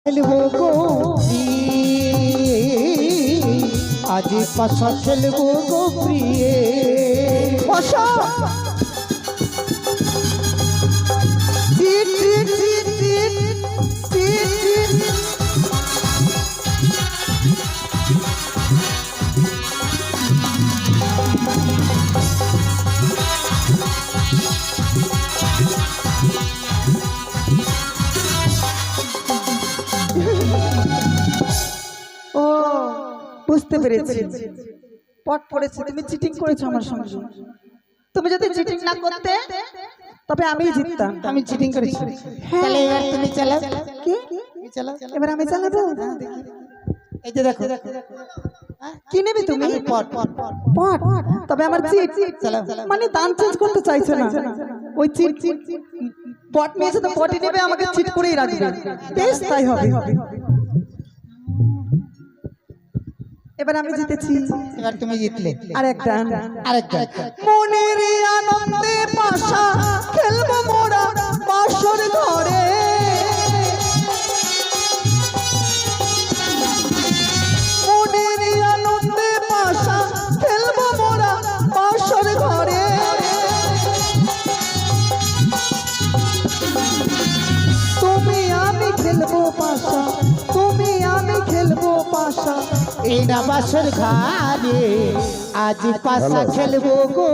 খেলবো গো আজ পাশা খেলবো গো প্রিয়ে পাশা ও বুঝতে পেরেছি পট পড়েছে তুমি চিটিং করেছো আমার সঙ্গে তুমি যদি চিটিং না করতে তবে আমি জিততাম আমি চিটিং করেছি তাহলে এবার তুমি চালাও কি চালাও এবার আমি চালাবো এই যে দেখো কি নেবে তুমি পট পট তবে আমার চিট চালাও মানে দান চেঞ্জ করতে চাইছো না ওই চিট পট নিয়েছে তো পটই নেবে আমাকে চিট করেই রাখবে বেশ তাই হবে এবার আমি জিতেছি এবার তুমি জিতলে আরেকটা মনের আনন্দে পাশা খেলবো মোরা বাসর ঘরে মনের আনন্দে পাশা খেলবো মোরা বাসর ঘরে তুমি আমি খেলবো পাশা তুমি আমি খেলবো পাশা এই না বাসর ঘরে আজ পাশা খেলবো গো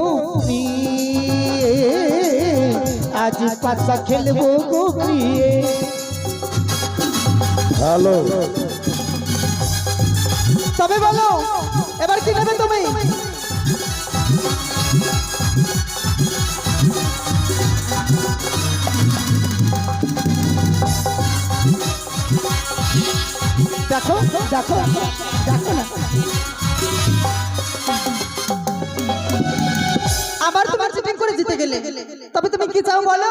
আজ পাশা খেলবো গো প্রিয়ে হ্যালো তবে বলো এবার কি নেবে তুমি দেখো দেখো দেখো না আবার তোমার চিটিং করে জিতে গেলে তবে তুমি কি চাও বলো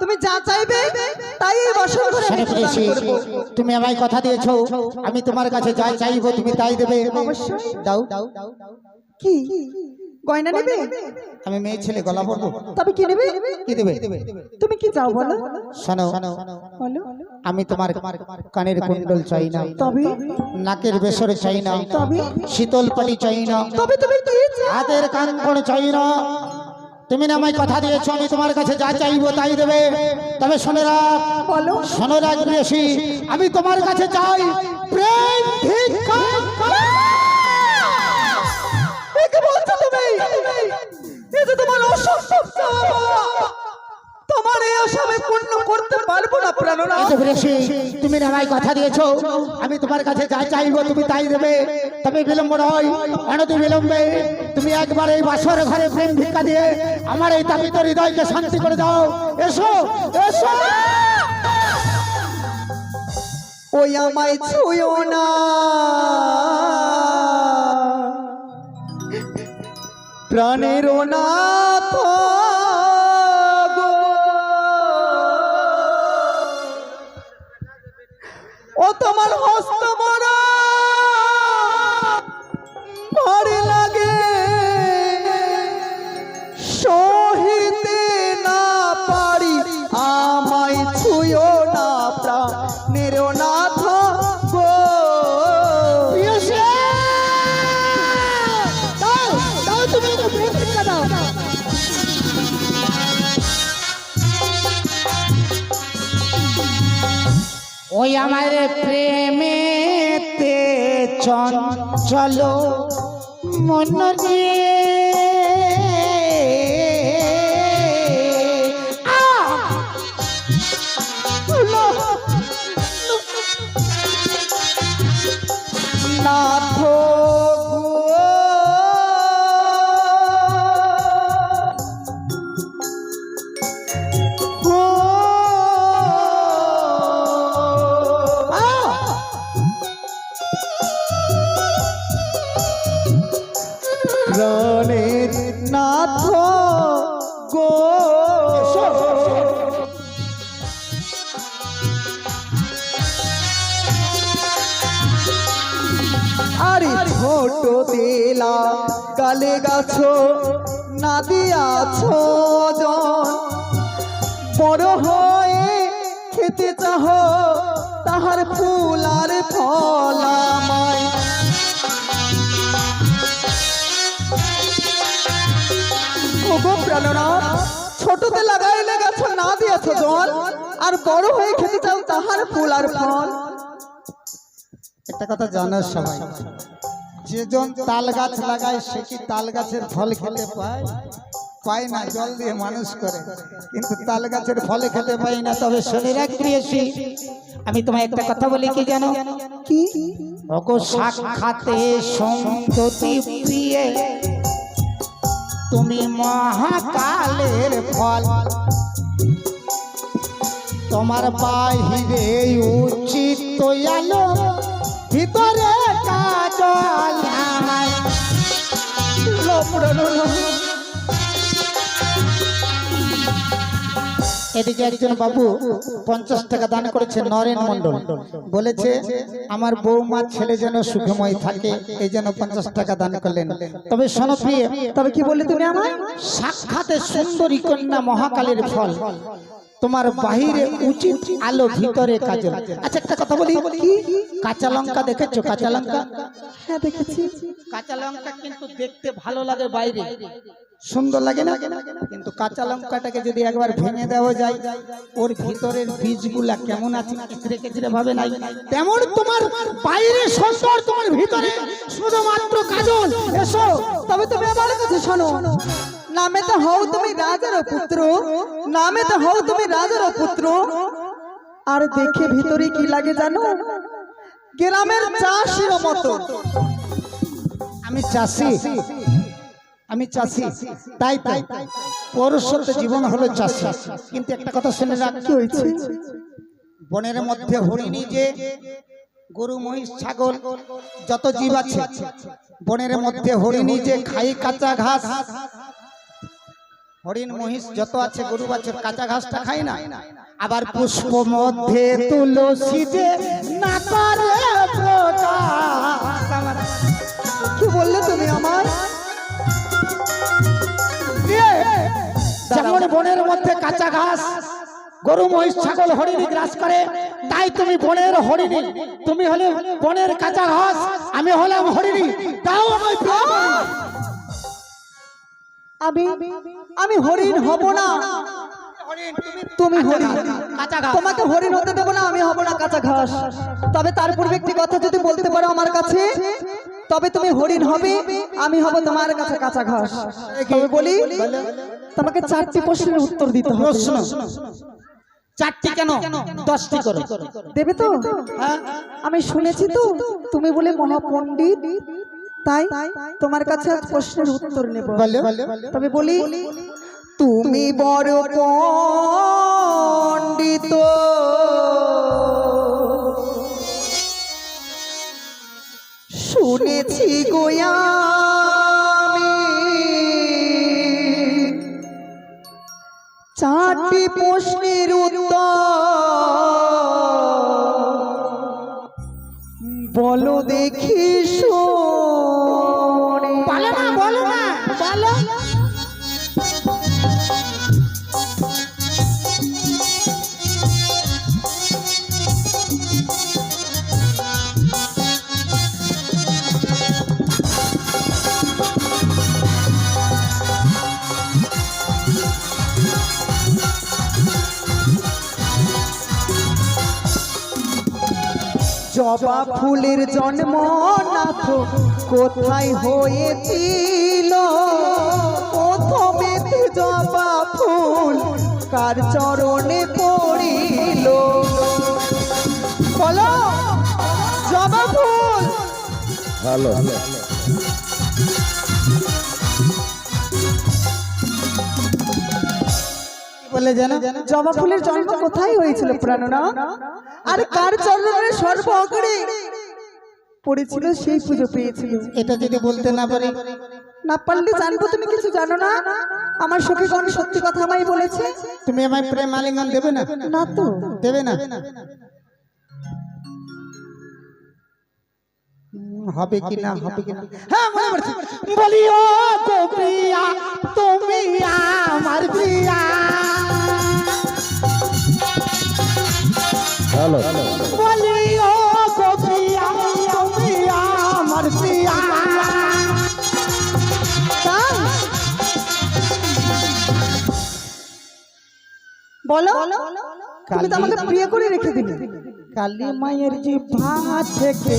তুমি যা চাইবে তাই এই বছর করে আমি প্রদান করব তুমি আমায় কথা দিয়েছো আমি তোমার কাছে যা চাইবো তুমি তাই দেবে অবশ্যই দাও কি গয়না নেবে আমি মেয়ে ছেলে গলা পড়বো তবে কি নেবে কি দেবে তুমি কি চাও বলো শোনো বলো আমি তোমার কানের কুণ্ডল চাই না তবে নাকের বেসর চাই না তবে শীতল পাটি চাই না তবে তুমি কি চাও হাতের কানকণ চাই না তুমি না আমায় কথা দিয়েছো আমি তোমার কাছে যা চাইবো তাই দেবে তবে বলো শোনো রাখ বেশি আমি তোমার কাছে চাই প্রেম ভিক্ষা কি বলছো তুমি এই যে তোমার অসম্ভব চাওয়া তোমার এই আশা আমি পূর্ণ করতে পারবো না প্রাণনা তুমি না আমায় কথা দিয়েছো আমি তোমার কাছে যা চাইবো তুমি তাই দেবে তবে বিলম্ব নয় অনতি বিলম্বে তুমি একবার এই বাসর ঘরে প্রেম ভিক্ষা দিয়ে আমার এই তাপিত হৃদয়কে শান্তি করে দাও এসো এসো ওই আমায় ছুঁয়ো না প্রাণের নাথ গো ও তোমার হস্ত মরা ভারী লাগে সহিতে না পারি আমায় ছুঁয়ো না প্রাণের নাথ গো ওই আমার প্রেমেতে চঞ্চল মন নিয়ে নাথ প্রাণের নাথ গো আরে ছোট দিলা গালে গাছো না দিয়াছো জন বড় হয়ে খেতে চাহ তাহার ফুল আর ফল আমায়। ওগো প্রাণনাথ, ছোটতে লাগাইলে গাছ না দিয়েছ জল, আর বড় হয়ে খেতে চাও তাহার ফুল আর ফল। একটা কথা জানো সবাই, যেজন তাল গাছ লাগায় সে কি তাল গাছের ফল খেতে পায়? পায় না, জল দিয়ে মানুষ করে, কিন্তু তাল গাছের ফলে খেতে পাই না। তবে শুনে রাখ প্রিয়সী, আমি তোমায় একটা কথা বলি, কি জানো? কি? ওগো সাক্ষাতে সন্ততি প্রিয়ে তুমি মহাকালের ফল, তোমার বাহিরে উচিত আলো, ভিতরে কাজল আমায়। এদিকে একজন বাবু 50 টাকা দান করেছে, নরেন মন্ডল, বলেছে আমার বৌমা ছেলে যেন সুখময় থাকে, এই জন্য 50 টাকা দান করলেন। তবে শোনো প্রিয়, তবে কি বললে তুমি আমায়? সাক্ষাতে সুন্দরী কন্যা মহাকালের ফল, তোমার বাহিরে উচিত আলো, ভিতরে কাজল। আচ্ছা একটা কথা বলি, কাঁচা লঙ্কা দেখেছো? কাঁচা লঙ্কা? হ্যাঁ দেখেছি। কাঁচা লঙ্কা কিন্তু দেখতে ভালো লাগে, বাইরে সুন্দর লাগে না, কিন্তু কাঁচা লঙ্কাটাকে যদি একবার ভেঙে দেওয়া যায়, ওর ভিতরের বীজগুলা কেমন আছে কেচড়ে কেচড়ে ভাবে নাই, তেমন তোমার বাইরে সুন্দর, তোমার ভিতরে শুধুমাত্র কাজল। এসো, তবে তুমি আমার কাছে শোনো। নামে তো হও তুমি রাজার পুত্র, নামে তো হও তুমি রাজার পুত্র, আর দেখে ভিতরে কি লাগে জানো? গ্রামের চাষির মতো। আমি চাষি, আমি চাষি, তাই তাই পৌরুষত্ব জীবন হলো চাষি। কিন্তু একটা কথা শুনে রাখ, কি হয়েছে? বনের মধ্যে হরিণী, যে গরু মহিষ ছাগল যত জীব আছে, বনের মধ্যে হরিণী যে খাই কাঁচা ঘাস, হরিণ মহিষ যত আছে গরু বাছুর কাঁচা ঘাসটা খায় না। আবার পুষ্প মধ্যে তুলসী যে না করে প্রকাশ। কি বললে তুমি আমার? যেমন বনের মধ্যে কাঁচা ঘাস গরু মহিষ ছাগল হরিণী গ্রাস করে, তাই তুমি বনের হরিণী, তুমি হলে বনের কাঁচা ঘাস, আমি হলাম হরিণী। তাও আমি হরিণ হব না, তুমি হরিণ। তোমাকে হরিণ হতে দেবো না, আমি হব না কাঁচা ঘাস। তবে তার পূর্বে একটি কথা যদি বলতে পারো আমার কাছে, তবে তুমি হরিণ হবে, আমি হব তোমার কাছে কাঁচা ঘাস। তবে বলি, তোমাকে 4টি প্রশ্নের উত্তর দিতে হবে। প্রশ্ন 4টি কেন 10টি করো, দেবে তো? আমি শুনেছি তো তুমি বলে মহাপণ্ডিত, তাই তোমার কাছে আজ প্রশ্নের উত্তর নেব। তবে বলি, তুমি বড় পণ্ডিত, শুনেছি গোয়া আমি, 4টি প্রশ্নের উত্তর বলো দেখি। বলো না, বলো না, বলো। জবা ফুলের জন্ম নাথ কোথায় হয়েছিল? প্রথমে জবা ফুল কার চরণে পড়িল? বলো, জবা ফুল। ভালো বলে জানো, জবা ফুলের জন্ম কোথায় হয়েছিল প্রাণনা? আর কার চরণে সর্ব অগ্রে পড়েছিল, সেই পুজো পেয়েছিল। এটা যদি বলতে না পারি, না পারলে জানবো তুমি কিছু জানো না। আমার সখীগণ সত্যি কথা আমায় বলেছে। তুমি আমায় প্রেম আলিঙ্গন দেবে না? না তো। দেবে না? হবে কি না, হবে কি না? হ্যাঁ, মনে পড়ছে। বলিও গো প্রিয়া, তুমি আমার প্রিয়া, ভালো বল তুমি তো আমাকে প্রিয় করে রেখে দিলে। কালী মায়ের জিহ্বা থেকে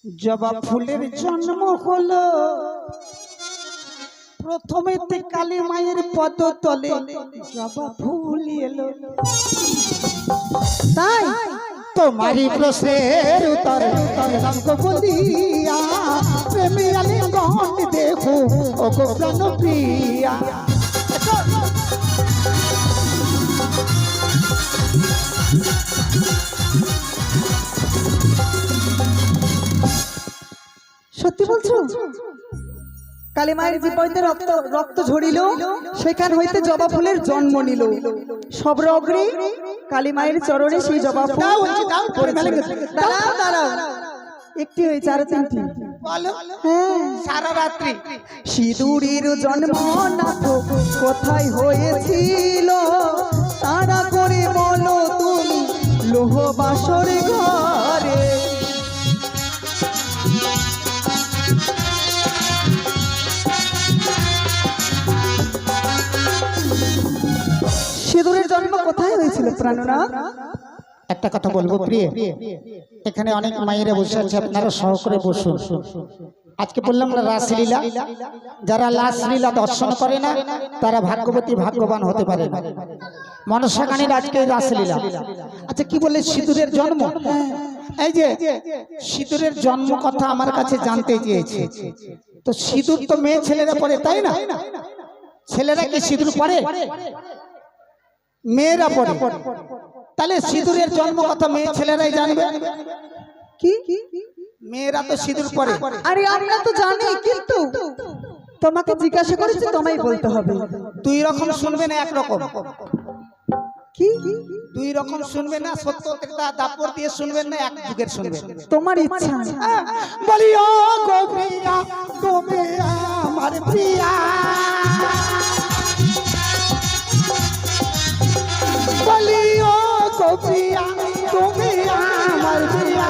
জবা ফুলের জন্ম হলো, প্রথমেতে কালী মায়ের পদ তলে জবা ফুল এলো। তাই তোমারই প্রশ্নের উত্তর রঙ্গ বলিয়া প্রেমী আলিঙ্গন দেখো ও গো প্রাণপ্রিয়া। সত্যি বলছো? কালী মায়ের জীবনে রক্ত রক্ত ঝরিল, সেখান হইতে জবা ফুলের জন্ম নিল। সব অগ্রে কালী মায়ের চরণে সেই জবা ফুল। দাঁড়াও দাঁড়াও, একটি হয়েছে আরো তিনটি। হ্যাঁ, সারা রাত্রি সিঁদুরের জন্ম নাথ কোথায় হয়েছিল, তারা করে বলো তুমি লোহ বাসর ঘরে। সিঁদুরের জন্ম কোথায় হয়েছিল প্রাণনাথ? একটা কথা বলবো প্রিয়, এখানে অনেক মায়েরা বসে আছে, আপনারা সহকারে বসুন। আজকে বললাম না রাসলীলা, যারা রাসলীলা দর্শন করে না তারা ভাগ্যবতী ভাগ্যবান হতে পারে না। মনসা গানের আজকে রাসলীলা। আচ্ছা কি বলে সিঁদুরের জন্ম? এই যে সিঁদুরের জন্ম কথা আমার কাছে জানতে চেয়েছে। তো সিঁদুর তো মেয়ে ছেলেরা পরে, তাই না? ছেলেরা কি সিঁদুর পরে? মেয়েরা পরে। তাহলে সিঁদুরের জন্ম কথা মেয়ে ছেলেরাই জানবে। কি মেয়েরা তো সিঁদুর পরে। আরে আমরা তো জানি, কিন্তু তোমাকে জিজ্ঞাসা করেছি, তোমায় বলতে হবে। দুই রকম শুনবে না এক রকম? কি দুই রকম শুনবে না, সত্য ত্রেতা দাপর দিয়ে শুনবেন না এক যুগের শুনবেন? তোমার ইচ্ছা। বলি ও গো প্রিয়া তুমি আমার প্রিয়া, বলি ও গো প্রিয়া তুমি আমার প্রিয়া।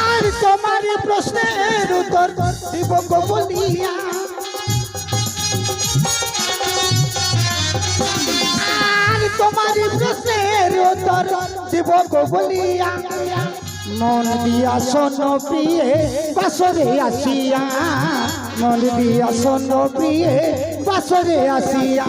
আর তোমার প্রশ্নের উত্তর দিব গো বলিয়া, আর তোমার প্রশ্নের উত্তর দিব গো বলিয়া। মন দিয়া শোনো প্রিয়ে বাসরে আসিয়া, মন দিয়া শোনো প্রিয়ে বাসরে আসিয়া।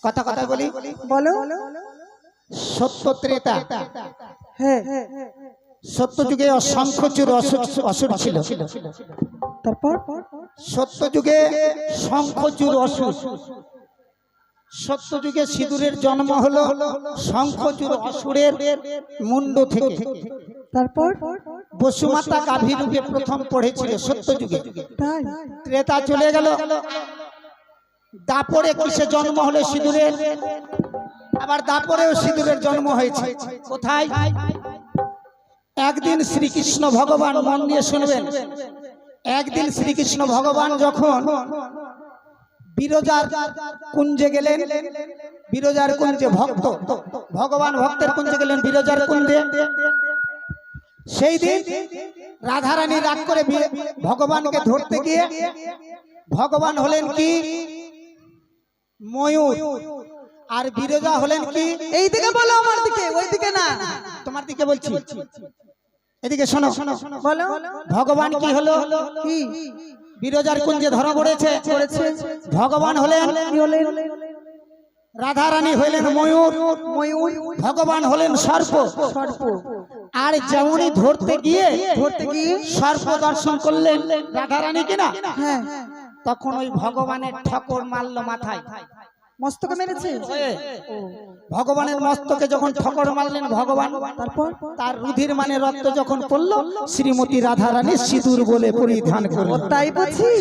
কথা কথা বলি, বলো। সত্য ত্রেতা। হ্যাঁ, সত্য যুগে অসংখ্য চুর অসুর ছিল। তারপর সত্য যুগে শঙ্খচূড় অসুর। সত্য যুগে সিঁদুরের জন্ম হলো শঙ্খচূড় অসুরের মুন্ড থেকে। তারপর বসুমাতা গাভী রূপে প্রথম পড়েছিল সত্য যুগে। তাই ত্রেতা চলে গেল, দাপরে কিসে জন্ম হলো সিঁদুরের? আবার দাপরেও সিঁদুরের জন্ম হয়েছে। কোথায়? একদিন শ্রীকৃষ্ণ ভগবান, মন দিয়ে শুনবেন, একদিন শ্রীকৃষ্ণ ভগবান যখন বিরজার কুঞ্জে গেলেন, বিরজার কুঞ্জে ভক্ত ভগবান ভক্তের কুঞ্জে গেলেন বিরজার কুঞ্জে। সেই দিন রাধারানী রাগ করে ভগবানকে ধরতে গিয়ে ভগবান হলেন কি ময়ূর, আর বিরজা হলেন কি? এই দিকে বলো, আমার দিকে, ওই দিকে না। তোমার দিকে বলছি, এদিকে শোনো। বলো ভগবান কি হলো? কি বিরজার কুঞ্জে ধরা পড়েছে। ভগবান হলেন, রাধারানী হলেন ময়ূর, ভগবান হলেন সর্প। আর যেমনই ধরতে গিয়ে সর্প দর্শন করলেন রাধারানী কিনা, তখন ওই ভগবানের ঠকর মারল মাথায়, মস্তকে মেরেছে। ভগবানের মস্তকে যখন ঠকর মারলেন ভগবান, তারপর তার রুধির মানে রক্ত যখন পড়ল, শ্রীমতী রাধারানী সিঁদুর বলে পরিধান করলেন। তাই বুঝি?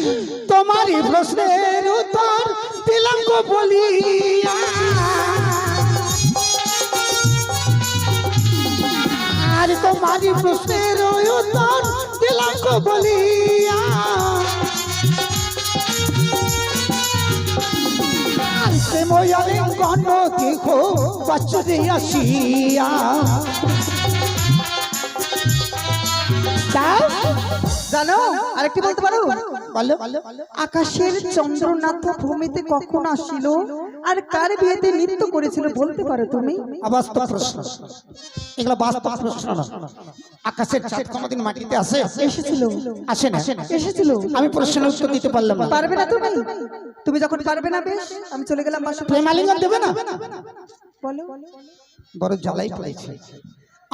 তোমারই প্রশ্নের উত্তর দিলাম গো বলিয়া, আর তোমারই প্রশ্নের উত্তর দিলাম গো বলিয়া। প্রেময়ালিঙ্গ প্রাণ দেখো বাচ্চারে আসিয়া। জানো আরেকটি বলতে পারো? বলো। আকাশের চন্দ্রনাথ ভূমিতে কখন আসিল আর কার বিয়েতে নৃত্য করেছিল বলতে পারো তুমি? অবাস্তব প্রশ্ন, এগুলো বাস্তব প্রশ্ন না। আকাশের চাঁদ কোনদিন মাটিতে আসে? এসেছিল। আসে না? এসেছিল। আমি প্রশ্নের উত্তর দিতে পারলাম না। পারবে না তুমি? তুমি যখন পারবে না বেশ, আমি চলে গেলাম বাসা। প্রেমালিঙ্গন দেবে না? বলো। বড় জ্বালাই পড়েছে,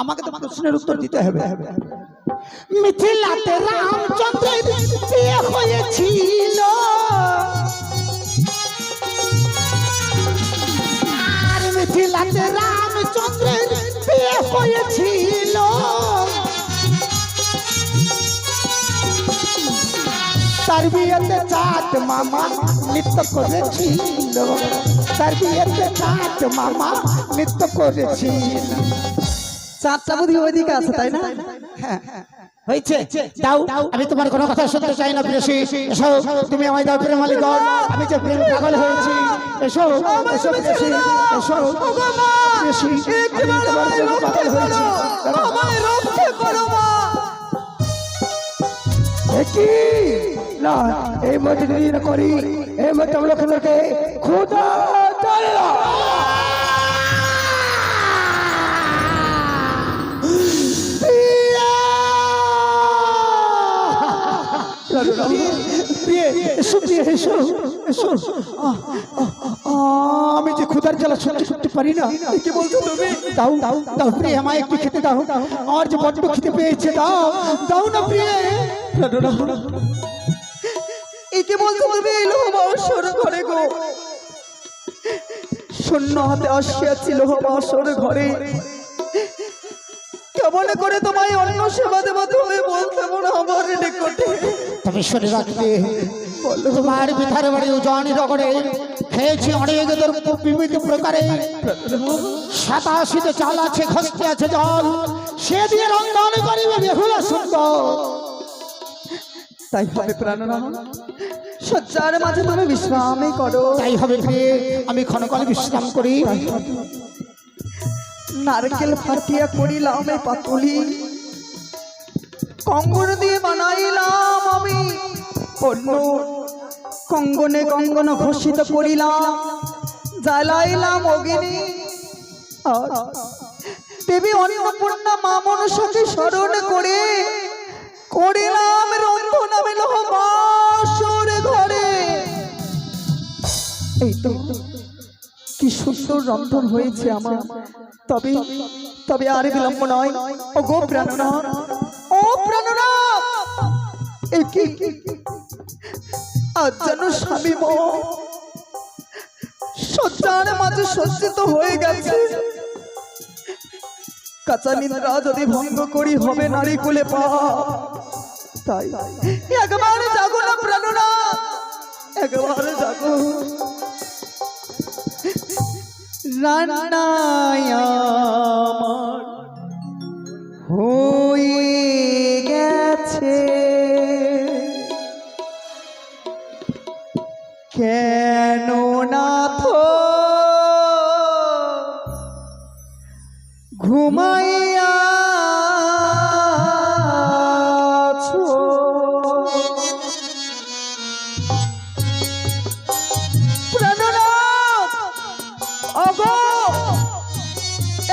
আমাকে তো প্রশ্নের উত্তর দিতে হবে। মিথিলাতে রামচন্দ্রের বিয়ে হয়েছিল, আর মিথিলাতে রামচন্দ্রের বিয়ে হয়েছিল। তার বিয়েতে চাঁদ মামা নৃত্য করেছিল, তার বিয়েতে চাঁদ মামা নৃত্য করেছিল। চাঁদটা বুঝি ওইদিকে আছে তাই না? হ্যাঁ হয়েছে, দাও। আমি তোমার কোনো কথা শুনতে চাই না প্রেসি। এসো, তুমি আমায় দাও প্রেম মালিকগণ, আমি যে প্রেম পাগল হয়েছি। এসো এসো প্রেসি, এসো প্রেসি, আমি তোমার প্রেম পাগল হয়েছি। আমায় রক্ষা করো মা। কি না এই মত যদি না করি, এই মত আমরা তোমাকে খোদা চলে না। আমি যে ক্ষুধার জ্বালা সহ্য করতে পারি না। কি বলছো তুমি? দাও দাও দাও প্রিয়, আমায় একটু খেতে দাও। আমার যে বড্ড খেতে পেয়েছে, দাও দাও না প্রিয়। কি বলছো তুমি? এলো আমার সর ঘরে গো, শূন্য হাতে আসিয়াছিল আমার সর ঘরে। কেমন করে তোমায় অন্য সেবা দেবো তুমি বলতে পারো আমার নিকটে? তুমি শুনে রাখবে, তোমার পিঠার বাড়ি উজানি রগড়ে খেয়েছি অনেক বিভিন্ন প্রকারে। 87তে চাল আছে, খস্তে আছে জল, সে দিয়ে রন্ধন করিবে বেহুলা সুন্দর। তাই হবে প্রাণনাথ, শয্যার মাঝে তুমি বিশ্রামই করো। তাই হবে প্রিয়ে, আমি ক্ষণকাল বিশ্রাম করি। নারকেল ফাটিয়া করিলাম এই পাতুলি, কঙ্গন দিয়ে বানাইলাম আমি অন্য, কঙ্গনে কঙ্গন ঘোষিত করিলাম, জ্বালাইলাম অগ্নি। আর দেবী অন্নপূর্ণা মা মনসাকে স্মরণ করে করিলাম রন্ধন আমি বাসর ঘরে। এই তো কি সুন্দর রন্ধন হয়েছে আমার। তবে তবে আর বিলম্ব নয়। ও গো প্রাণনাথ, ও প্রাণনাথ, এই কি আজ যেন স্বামী শয্যার মাঝে সজ্জিত হয়ে গেছে। কাঁচা নিদ্রা যদি ভঙ্গ করি হবে নারী কুলে পা। তাই একবার জাগো না প্রাণনাথ, একবার জাগো। রান্নায় আমার হয়ে গেছে, কেন নাথ ঘুমাইয়া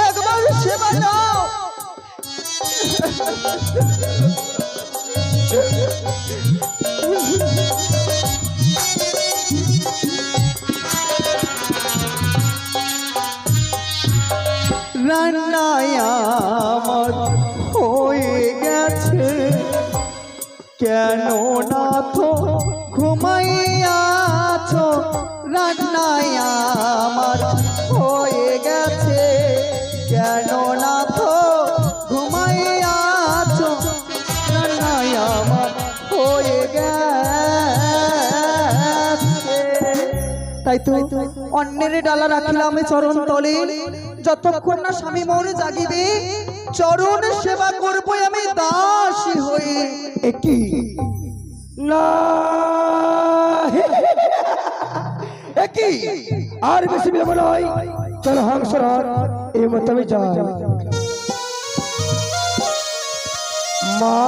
একবার সেবা দাও। রান্নায় আমার হয়ে গেছে, কেন না তো ঘুমাইয়াছ। রান্নায় আমার হয়ে গেছে, কেন না তো ঘুমাইয়াছ। রান্নায় আমার হয়ে গেছে। তাই তো অন্যের ডালা রাখিলাম চরণ তলে, যতক্ষণ না স্বামী মনে জাগিবে চরণ সেবা করবো আমি দাসী হয়ে। একই না একই আর বেশি বিলম্ব নয়, চলো হংসরাজ এই মতো আমি যাই। মা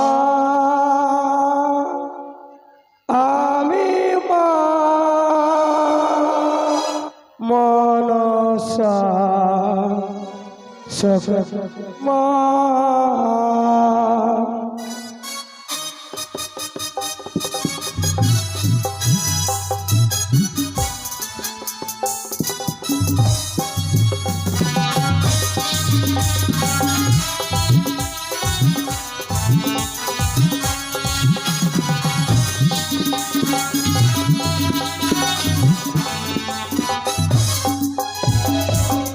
আমি মা মনসা সক মা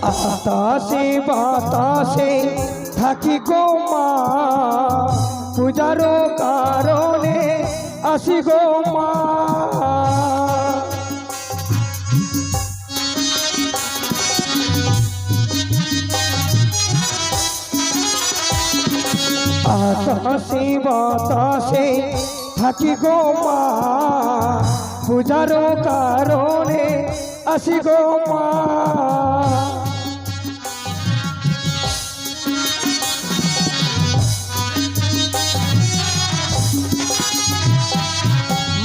আতাসে বাতাসে থাকি গো মা, পূজারও কারণে আসি গো মা। আতাসে বাতাসে থাকি গো মা, পূজারও কারণে আসি গো মা।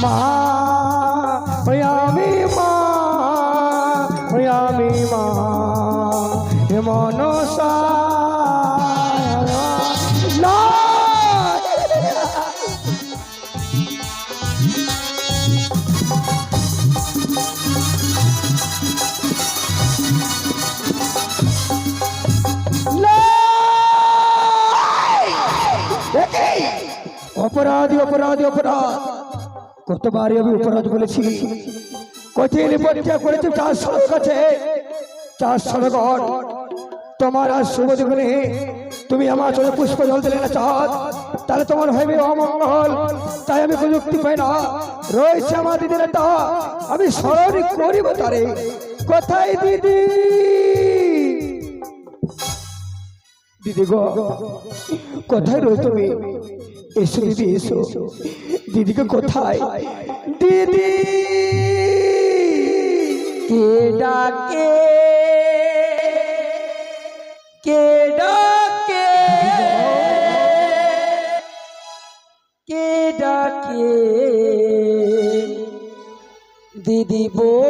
মা ওই আমি মা, ওই আমি মা হে মনসা না। অপরাধী অপরাধী অপরাধ, কতবারই আমি অপরাধ বলেছি, কঠিন পরীক্ষা করেছি 400 কাছে 400 ঘর। তোমার আর শুভ জীবনে তুমি আমার চলে পুষ্প জল দিলে না চাঁদ, তাহলে তোমার হবে অমঙ্গল। তাই আমি কোনো যুক্তি পাই না, রয়েছে আমার দিদির একটা, আমি স্মরণ করিব তারে। কোথায় দিদি? দিদি গো কোথায় রয়েছে তুমি? এসো দিদি এসো। দিদিকে কোথায়? দিদি কে ডাকে, কে ডাকে, কে ডাকে দিদি বলে।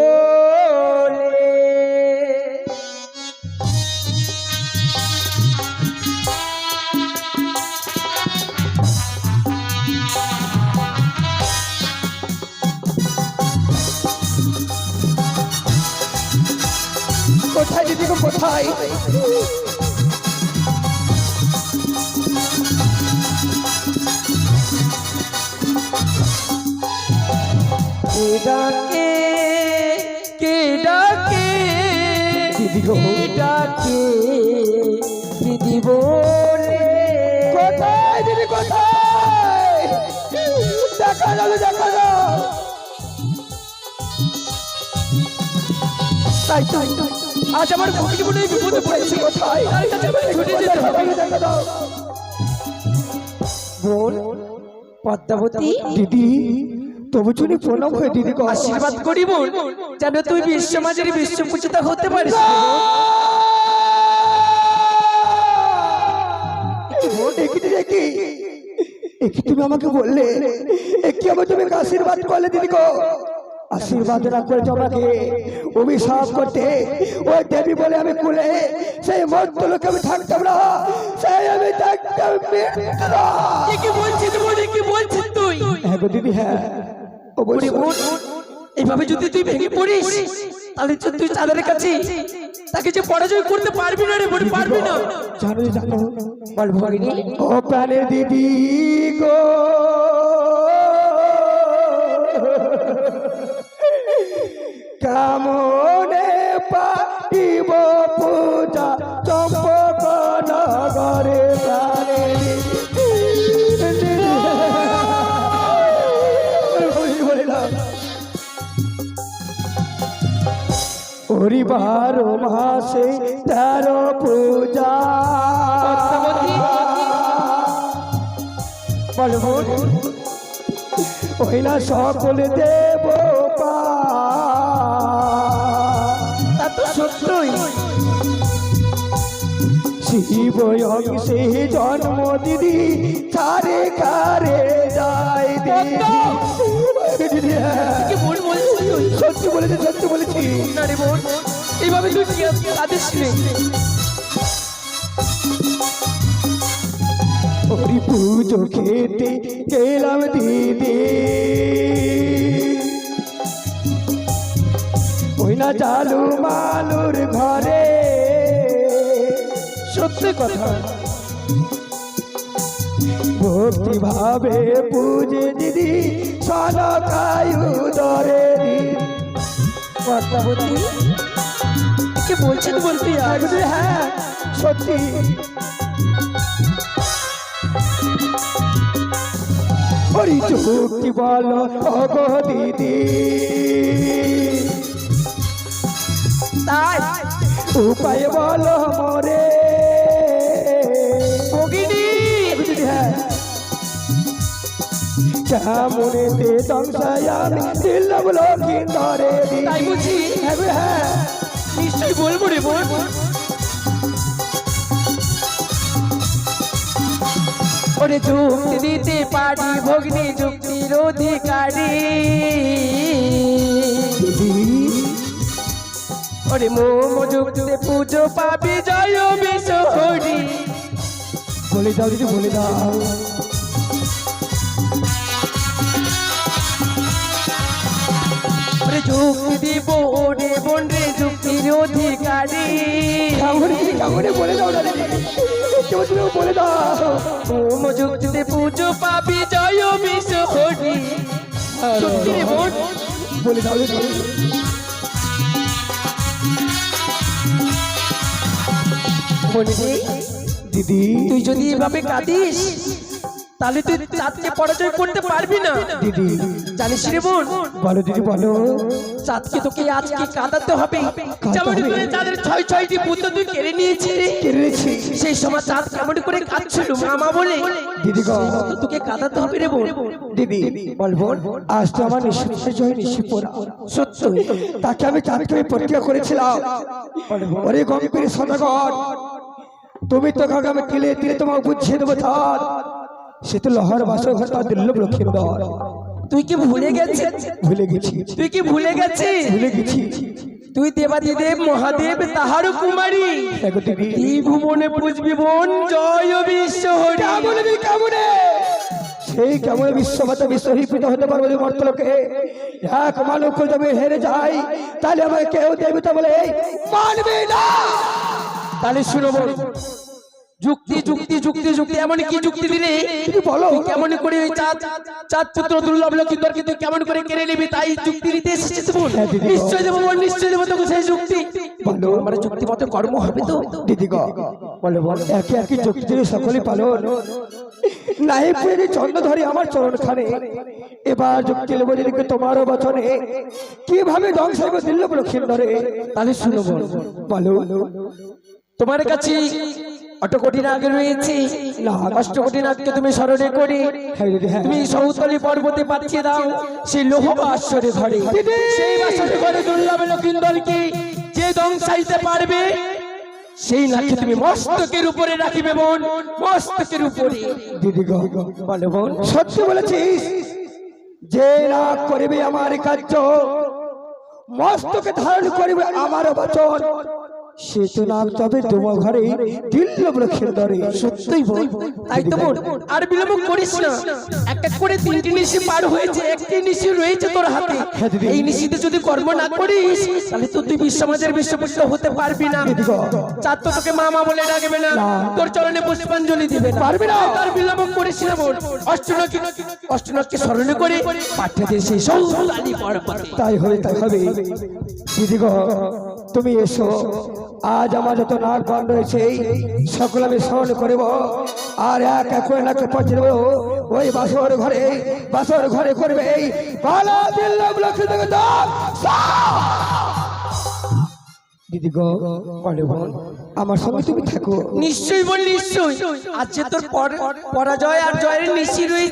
কোথায় দিদি গো কোথায়? কে ডাকে, কে ডাকে দিদি গো, কে ডাকে দিদি বলে। কোথায় দিদি কোথায়? দেখা যাবে দেখা যাও। তাই তাই আজ আমার ভক্তি বলে বিপদে পড়েছি, কোথায় তার কাছে ছুটে যেতে হবে। দেখা দাও বোন পদ্মাবতী। দিদি তবু চুনি প্রণাম হয়ে দিদি গো আশীর্বাদ করি বোন, যেন তুই বিশ্ব মাঝের বিশ্বপূজিতা হতে পারিস। তুমি আমাকে বললে, কি আমার তুমি আশীর্বাদ করলে দিদি গো? আশীর্বাদ না করে তোমাকে অভিশাপ করতে, ওই দেবী বলে আমি কুলে সেই মর্তলোকে আমি থাকতাম না, সেই আমি থাকতাম না। কি বলছিস বোন, কি বলছিস তুই? হ্যাঁ গো দিদি হ্যাঁ। ওরে বোন, এইভাবে যদি তুই ভেঙে পড়িস তাহলে তো তুই চাঁদের কাছে তাকে যে পরাজয় করতে পারবি না রে বোন, পারবি না। জানো জানো বল ভগিনী। ও প্রাণের দিদি গো, কামনে পাইব পূজা চম্পক নগরে প্রাণের পরিবার মাসে 13 পূজা। বলবো ওইলা সকল দেব শিব অংশে জন্ম দিদি কারে কারে যায় দিদি কি বোন বলছিস তুই? সত্যি বলেছি সত্যি বলেছি না রে বোন, এইভাবে তুই কি কাঁদিস রে? ওরি পুজো খেতে গেলাম দিদি ওই না চালু মালুর ঘরে সত্যি কথা। ভক্তি ভাবে পুজে দিদি সনকায়ু ধরে পদ্মাবতী কি বলছেন বলবি? আর হ্যাঁ সত্যি ওরি যুক্তি বলো ওগো দিদি তাই উপায় বলো মোরে ভগিনী হ্যাঁ কেমনেতে দংশায় আমি দিলাম লোকিন ধরে তাই বুঝি? হ্যাঁ নিশ্চয়ই বলবো রে বোন। ওরে যুক্তি দিতে পারি ভগ্নি যুক্তির অধিকারী। ওরে মোম যুক্তিতে পুজো পাবি জয় বিশ্বহরি। বলে দাও দিদি বলে দাও ওরে যুক্তি দিব ওরে বোন রে যুক্তির অধিকারী। কেমনে বলে দাও না দিদি তুমি বলে দাও মোম যুক্তিতে পুজো পাবি জয় বিশ্বহরি। সত্যি রে বোন? বলে দাও দিদি বলবি দিদি তুই যদি এভাবে কাঁদিস তাহলে তুই চাঁদকে পরাজয় করতে পারবি না। দিদি জানিস রে বোন, বলো দিদি বলো চাঁদকে তোকে আজকে কাঁদাতে হবে। যেমন করে চাঁদের ছয় ছয়টি পুত্র তুই কেড়ে নিয়েছিস রে। কেড়েছি সেই সময় চাঁদ কেমন করে কাঁদছিল মামা বলে। দিদি গো তো তোকে কাঁদাতে হবে রে বোন। দিদি বলবো আজ তো আমার নিঃশ্বাস জয় নিঃশিপরা সত্য তাকে আমি চাঁদকে পরীক্ষা করেছিলাম ওরে গম্ভীর সদাগর তুমি তো আমি কিলে দিয়ে তোমাকে বুঝিয়ে দেবো চাঁদ সে তো লহর বাসর ঘর তার দিল্লব লক্ষ্মীন্দর তুই কি ভুলে গেছিস? ভুলে গেছি তুই কি ভুলে গেছিস? ভুলে গেছি তুই দেবাদিদেব মহাদেব তাহারও কুমারী। দেখো দিদি ত্রিভুবনে পুজবি বোন জয় বিশ্বহরি। কেমনে দিদি কেমনে সেই কেমন বিশ্বমাতা বিশ্বহিত হতে পারবো যদি মর্তলোকে এক মানব করে আমি হেরে যাই তাহলে আমাকে কেউ দেবতা বলে মানবে না। তাহলে শুনো বোন, যুক্তি যুক্তি যুক্তি যুক্তি এমন কি যুক্তি দিলে তুমি বলো তুই কেমন করে ওই চাঁদ পুত্র দুর্লভ লক্ষ্মীন্দরকে তুই কেমন করে কেড়ে নিবি তাই যুক্তি দিতে এসেছিস বোন? হ্যাঁ দিদি। নিশ্চয় দেবো বোন, নিশ্চয় দেবো তোকে সেই যুক্তি। বলো মানে যুক্তি মতো কর্ম হবে তো দিদি গো বলে বল একে একে যুক্তি সকলে পালন নাই পেরে চন্দ্র ধরে আমার চরণ খানে এবার যুক্তি নেবো দিদিকে তোমারও বচনে কিভাবে ধ্বংস হবে দিল্লব লক্ষ্মীন্দরে। তাহলে শুনো বোন, বলো তোমার কাছে অষ্টকোটি নাগ রয়েছে। অষ্টকোটি নাগকে তুমি স্মরণে করে হ্যাঁ দিদি হ্যাঁ তুমি সৌতলি পর্বতে পাঠিয়ে দাও সেই লোহ বাসরে ঘরে। সেই বাসরে ঘরে দুর্লভ লক্ষ্মীন্দরকে যে ধ্বংসাইতে পারবে সেই নাকি তুমি মস্তকের উপরে রাখিবে বোন, মস্তকের উপরে। দিদি গো বলে বোন সত্যি বলেছিস যে না করবে আমার কার্য মস্তকে ধারণ করবে আমার বচন সে তো নাম তবে তোমার ঘরে দিল্লব লক্ষ্মীন্দরে। সত্যই বোন, তাই তো বোন আর বিলম্ব করিস না। এক এক করে তিনটি নিশি পার হয়েছে, একটি নিশি রয়েছে তোর হাতে। এই নিশিতে যদি কর্ম না করিস তাহলে তো তুই বিশ্বমাজের বিশ্বপুত্র হতে পারবি না। চাঁদ তো তোকে মামা বলে ডাকবে না, তোর চরণে পুষ্পাঞ্জলি দিবে না, পারবি না। তার বিলম্ব করিস না বোন। অষ্টনাগকে স্মরণ করে পাঠিয়ে দিয়ে সেই সৌতলি পর্বতে। তাই হবে তাই হবে। দিদি গো তুমি এসো আজ আমার যত নাক বান রয়েছে সকল আমি স্মরণ করিব আর এক এক করে নাকে পৌঁছে দেবো ওই বাসর ঘরে করবে বালা দিল্লব লক্ষ্মীন্দর। দিদি গো বলে বোন আমার সঙ্গে তুমি থাকো। নিশ্চয়ই বোন নিশ্চয়ই। আজ যে তোর পরাজয় আর জয়ের নিশি রয়েছে